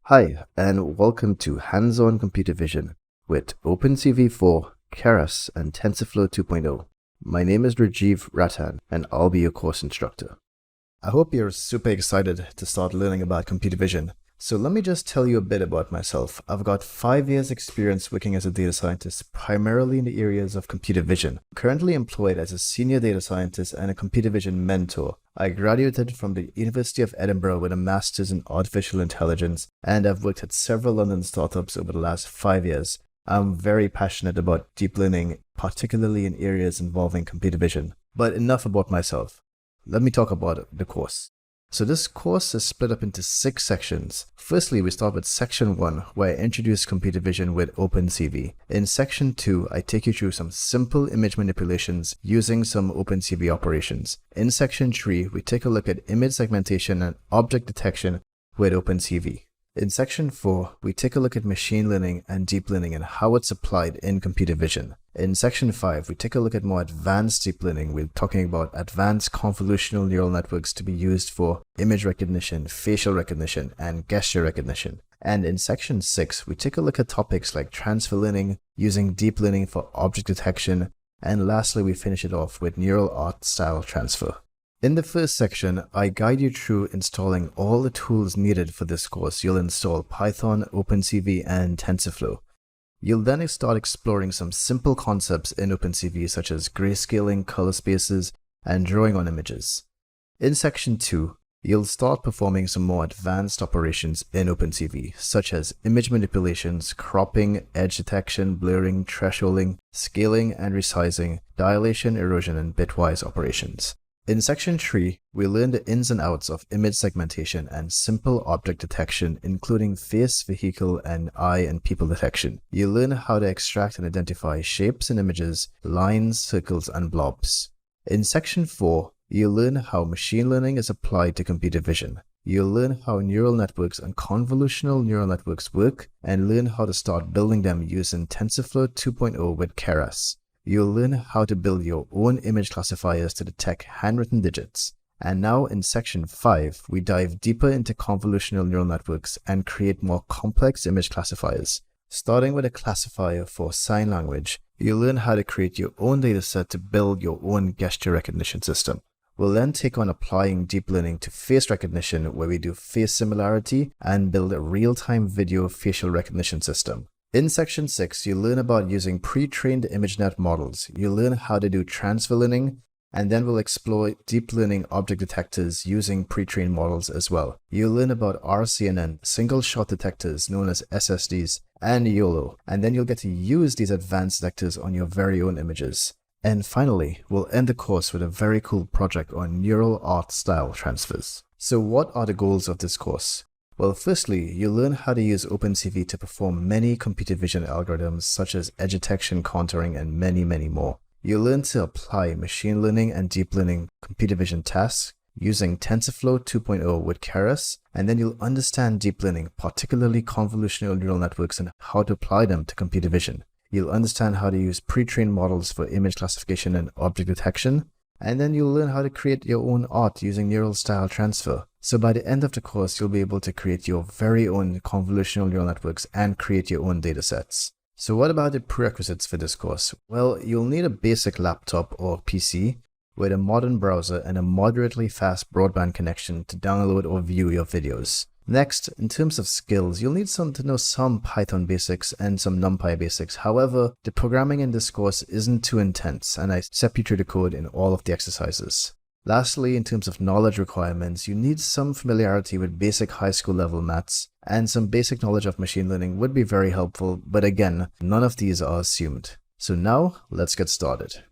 Hi, and welcome to Hands-on Computer Vision with OpenCV4, Keras, and TensorFlow 2.0. My name is Rajiv Rattan, and I'll be your course instructor. I hope you're super excited to start learning about computer vision. So let me just tell you a bit about myself. I've got 5 years experience working as a data scientist, primarily in the areas of computer vision. Currently employed as a senior data scientist and a computer vision mentor. I graduated from the University of Edinburgh with a master's in artificial intelligence, and I've worked at several London startups over the last 5 years. I'm very passionate about deep learning, particularly in areas involving computer vision. But enough about myself. Let me talk about the course. So this course is split up into 6 sections. Firstly, we start with section 1, where I introduce computer vision with OpenCV. In section 2, I take you through some simple image manipulations using some OpenCV operations. In section 3, we take a look at image segmentation and object detection with OpenCV. In section 4, we take a look at machine learning and deep learning and how it's applied in computer vision. In section 5, we take a look at more advanced deep learning. We're talking about advanced convolutional neural networks to be used for image recognition, facial recognition, and gesture recognition. And in section 6, we take a look at topics like transfer learning, using deep learning for object detection, and lastly, we finish it off with neural art style transfer. In the first section, I guide you through installing all the tools needed for this course. You'll install Python, OpenCV, and TensorFlow. You'll then start exploring some simple concepts in OpenCV such as grayscaling, color spaces, and drawing on images. In section 2, you'll start performing some more advanced operations in OpenCV, such as image manipulations, cropping, edge detection, blurring, thresholding, scaling and resizing, dilation, erosion, and bitwise operations. In section 3, we learn the ins and outs of image segmentation and simple object detection, including face, vehicle, and eye and people detection. You learn how to extract and identify shapes in images, lines, circles, and blobs. In section 4, you learn how machine learning is applied to computer vision. You'll learn how neural networks and convolutional neural networks work, and learn how to start building them using TensorFlow 2.0 with Keras. You'll learn how to build your own image classifiers to detect handwritten digits. And now in section 5, we dive deeper into convolutional neural networks and create more complex image classifiers. Starting with a classifier for sign language, you'll learn how to create your own dataset to build your own gesture recognition system. We'll then take on applying deep learning to face recognition, where we do face similarity and build a real-time video facial recognition system. In section 6, you'll learn about using pre-trained ImageNet models. You'll learn how to do transfer learning, and then we'll explore deep learning object detectors using pre-trained models as well. You'll learn about RCNN, single shot detectors known as SSDs, and YOLO, and then you'll get to use these advanced detectors on your very own images. And finally, we'll end the course with a very cool project on neural art style transfers. So what are the goals of this course? Well, firstly, you'll learn how to use OpenCV to perform many computer vision algorithms such as edge detection, contouring, and many more. You'll learn to apply machine learning and deep learning computer vision tasks using TensorFlow 2.0 with Keras, and then you'll understand deep learning, particularly convolutional neural networks, and how to apply them to computer vision. You'll understand how to use pre-trained models for image classification and object detection, and then you'll learn how to create your own art using neural style transfer. So by the end of the course, you'll be able to create your very own convolutional neural networks and create your own datasets. So what about the prerequisites for this course? Well, you'll need a basic laptop or PC with a modern browser and a moderately fast broadband connection to download or view your videos. Next, in terms of skills, you'll need to know some Python basics and some NumPy basics. However, the programming in this course isn't too intense, and I step you through the code in all of the exercises. Lastly, in terms of knowledge requirements, you need some familiarity with basic high school level maths, and some basic knowledge of machine learning would be very helpful, but again, none of these are assumed. So now, let's get started.